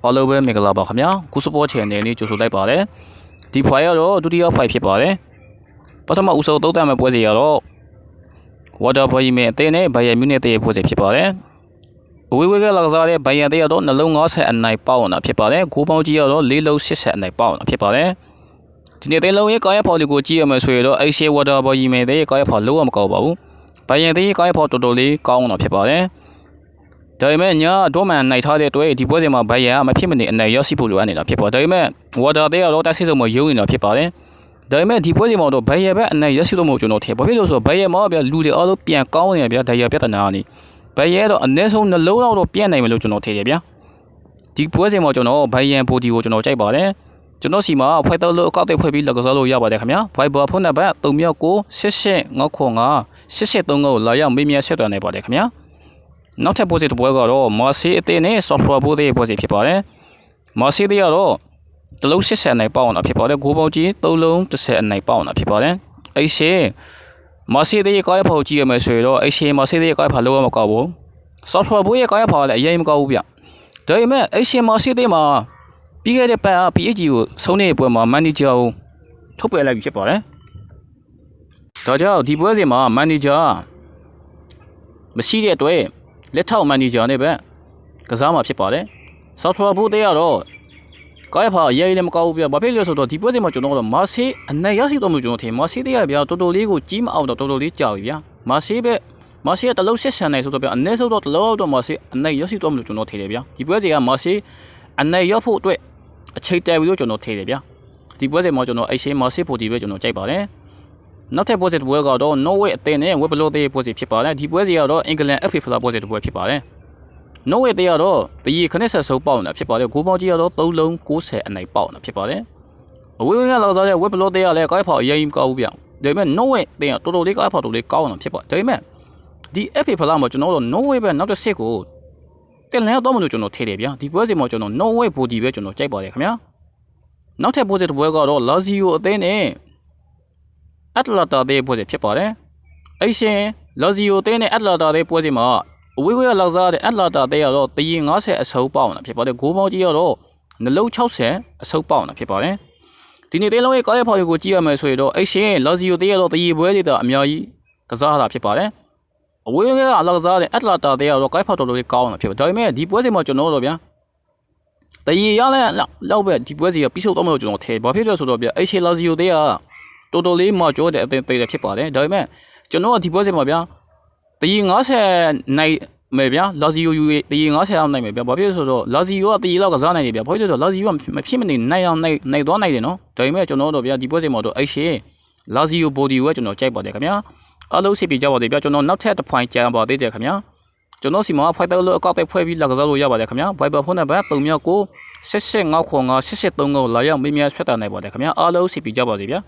all over မင်္ဂလာပါခင်ဗျာကုစပေါ် channel လေးကြိုဆိုလိုက်ပါတယ်ဒီ file ကတော့ဒုတိယ file ဖြစ်ပါတယ်ပထမဦးဆုံးသုံးသပ်မဲ့ပွဲစီကတော့ water boy မဲ့အသေးနဲ့ Bayern Munich ရဲ့ပွဲစီဖြစ်ပါတယ်ဝေးကလာစားတဲ့ Bayern တဲ့ကတော့နှလုံး90အနိုင်ပေါက်အောင်ဖြစ်ပါတယ်ဂိုးပေါင်းကြီးကတော့4လုံး80အနိုင်ပေါက်အောင်ဖြစ်ပါတယ်ဒီနေ့တဲ့လုံးရဲ့ကာယဖော်လေးကိုကြည့်ရမယ်ဆိုရင်တော့ Asia water boy မဲ့တဲ့ကာယဖော်လုံးဝမကောက်ပါဘူး Bayern တဲ့ကာယဖော်တော်တော်လေးကောင်းအောင်ဖြစ်ပါတယ်ဒါပေမဲ့ညာဒေါ်မန်နိုင်ထားတဲ့အတွက်ဒီပွဲစဉ်မှာဘိုင်ယန်မဖြစ်မနေအနိုင်ရရှိဖို့လိုအပ်နေတာဖြစ်ပါတယ်ဒါပေမဲ့ဝါတာတဲ့ကတော့တိုက်စစ်ဆုံးမယုံနေတာဖြစ်ပါတယ်ဒါပေမဲ့ဒီပွဲစဉ်မှာတော့ဘိုင်ယန်ပဲအနိုင်ရရှိလို့မဟုတ်ကျွန်တော်ထင်ဘာဖြစ်လို့ဆိုတော့ဘိုင်ယန်မှာဗျလူတွေအားလုံးပြန်ကောင်းနေဗျဒါရပြဿနာနေဘိုင်ယန်တော့အနည်းဆုံးနှလုံးလောက်တော့ပြန်နိုင်မယ်လို့ကျွန်တော်ထင်တယ်ဗျဒီပွဲစဉ်မှာကျွန်တော်ဘိုင်ယန်ပိုဒီကိုကျွန်တော်ကြိုက်ပါတယ်ကျွန်တော်စီမှာဖိုက်တော့လို့အကောက်တဲ့ဖွဲ့ပြီးလက်ကစားလို့ရပါတယ်ခင်ဗျာ Viber ဖုန်းနံပါတ်3998858839ကိုလာရောက်မေးမြန်းဆက်သွယ်နိုင်ပါတယ်ခင်ဗျာနောက်ထပ်ပွဲစီတစ်ပွဲကတော့မာဆီအသင်းနဲ့ software ပွဲတွေပွဲစီဖြစ်ပါတယ်မာဆီတွေကတော့တလုံး80အနိုင်ပေါအောင်တာဖြစ်ပါတယ်ဂိုးပေါင်းကြီး3လုံး30အနိုင်ပေါအောင်တာဖြစ်ပါတယ်အဲ့ရှေမာဆီတွေရဲ့ကားရဖော်ကြည့်ရမယ်ဆိုရင်တော့အဲ့ရှေမာဆီတွေရဲ့ကားရဖော်လုံးဝမကောက်ဘူး software ပွဲရဲ့ကားရဖော်လည်းအရင်မကောက်ဘူးဗျဒါပေမဲ့အဲ့ရှေမာဆီတွေမှာပြီးခဲ့တဲ့ပတ် PHG ကိုဆုံးနေတဲ့ပွဲမှာ manager ကိုထုတ်ပယ်လိုက်ပြီဖြစ်ပါတယ်ဒါကြောင့်ဒီပွဲစဉ်မှာ manager မရှိတဲ့အတွက်လက်ထောက်မန်နေဂျာနဲ့ပဲကစားမှာဖြစ်ပါတယ်။ software ဘိုးတွေကတော့ကားဖာရေးလည်းမကောက်ဘူးပြ။ဘာဖြစ်လဲဆိုတော့ဒီပွဲစဉ်မှာကျွန်တော်တို့မာဆီအနိုင်ရရှိတော့မှကျွန်တော်ထင်မာဆီတွေကဗျာတော်တော်လေးကိုကြီးမအောင်တော့တော်တော်လေးကြာပြီဗျာ။မာဆီကတလုံးဆက်ဆံနေဆိုတော့ဗျာအနည်းဆုံးတော့တလုံးတော့မာဆီအနိုင်ရရှိတော့မှကျွန်တော်ထင်တယ်ဗျာ။ဒီပွဲစဉ်ကမာဆီအနိုင်ရဖို့အတွက်အချိန်တန်ပြီလို့ကျွန်တော်ထင်တယ်ဗျာ။ဒီပွဲစဉ်မှာကျွန်တော်အရှိမာဆီပိုတီပဲကျွန်တော်ကြိုက်ပါတယ်။နောက်ထပ်ပွဲစဉ်တစ်ပွဲကတော့ Norway အသင်းနဲ့ Weblo တဲ့ပွဲစဉ်ဖြစ်ပါတယ်ဒီပွဲစဉ်ကတော့ England FA ဖလားပွဲစဉ်တစ်ပွဲဖြစ်ပါတယ် Norway တဲ့ကတော့တရီခနဲ့ဆက်ဆုံးပေါက်နေတာဖြစ်ပါတယ်ဂိုးပေါင်းကြီးကတော့3လုံး90အနိုင်ပေါက်နေတာဖြစ်ပါတယ်အဝေးကလောက်စားတဲ့ Weblo တဲ့ကလည်းကားဖော်အရင်ကောက်ဘူးဗျဒါပေမဲ့ Norway တဲ့ကတော်တော်လေးကားဖော်တော်လေးကောင်းနေတာဖြစ်ပါတယ်ဒါပေမဲ့ဒီ FA ဖလားမှာကျွန်တော်တို့ Norway ပဲနောက်တစ်စစ်ကိုတင်လဲတော့မလို့ကျွန်တော်ထည့်တယ်ဗျဒီပွဲစဉ်မှာကျွန်တော် Norway ဘူဒီပဲကျွန်တော်ကြိုက်ပါတယ်ခင်ဗျာနောက်ထပ်ပွဲစဉ်တစ်ပွဲကတော့ Lazio အသင်းနဲ့အတလာတာတဲ့ပွဲစဉ်ဖြစ်ပါတယ်။အဲ့ရှင်လာဇီယိုတဲ့နဲ့အတလာတာတဲ့ပွဲစဉ်မှာအဝေးလောက်စားတဲ့အတလာတာတဲ့ကတော့တရီ90အစုပ်ပေါက်နေတာဖြစ်ပါတယ်။ဂိုးပေါင်းကြီးကတော့နှလုံး60အစုပ်ပေါက်နေတာဖြစ်ပါတယ်။ဒီနေ့တဲ့လုံးရဲ့ကားရဖော်ကိုကြည့်ရမယ်ဆိုရင်တော့အဲ့ရှင်လာဇီယိုတဲ့ကတော့တရီပွဲတွေတော့အများကြီးကစားတာဖြစ်ပါတယ်။အဝေးလောက်စားတဲ့အတလာတာတဲ့ကတော့ကားဖော်တော်တော်လေးကောင်းနေတာဖြစ်ပါတယ်။ဒါပေမဲ့ဒီပွဲစဉ်မှာကျွန်တော်တို့ဗျာတရီရလဲလောက်ပဲဒီပွဲစီကပြီးဆုံးတော့မလို့ကျွန်တော်ထဲဘာဖြစ်လဲဆိုတော့ဗျာအဲ့ရှင်လာဇီယိုတဲ့ကတော်တော်လေးမှကြောတဲ့အသင်းသေးတယ်ဖြစ်ပါတယ်ဒါပေမဲ့ကျွန်တော်ကဒီပွဲစဉ်မှာဗျာတရီ90နိုင်မယ်ဗျာလာဇီယိုယူတရီ90အောင်နိုင်မယ်ဗျာဘာဖြစ်လဲဆိုတော့လာဇီယိုကတရီလောက်ကစားနိုင်တယ်ဗျာဘာဖြစ်လဲဆိုတော့လာဇီယိုကမဖြစ်မနေနိုင်အောင်နိုင်သွားနိုင်တယ်နော်ဒါပေမဲ့ကျွန်တော်တို့ဗျာဒီပွဲစဉ်မှာတော့အဲ့ရှေလာဇီယိုဘော်ဒီကိုကျွန်တော်ကြိုက်ပါတယ်ခင်ဗျာအားလုံးစိတ်ပြကြပါသေးဗျာကျွန်တော်နောက်ထပ်တစ်ဖိုင်ကြံပါသေးတယ်ခင်ဗျာကျွန်တော်စီမှာဖိုက်တယ်လို့အကောက်တက်ဖွဲ့ပြီးလက်ကစားလို့ရပါတယ်ခင်ဗျာ Viber ဖုန်းနံပါတ်3998858839ကိုလာရောက်မေးမြန်းဆက်သွယ်နိုင်ပါတယ်ခင်ဗျာအားလုံးစိတ်ပြကြပါစေဗျာ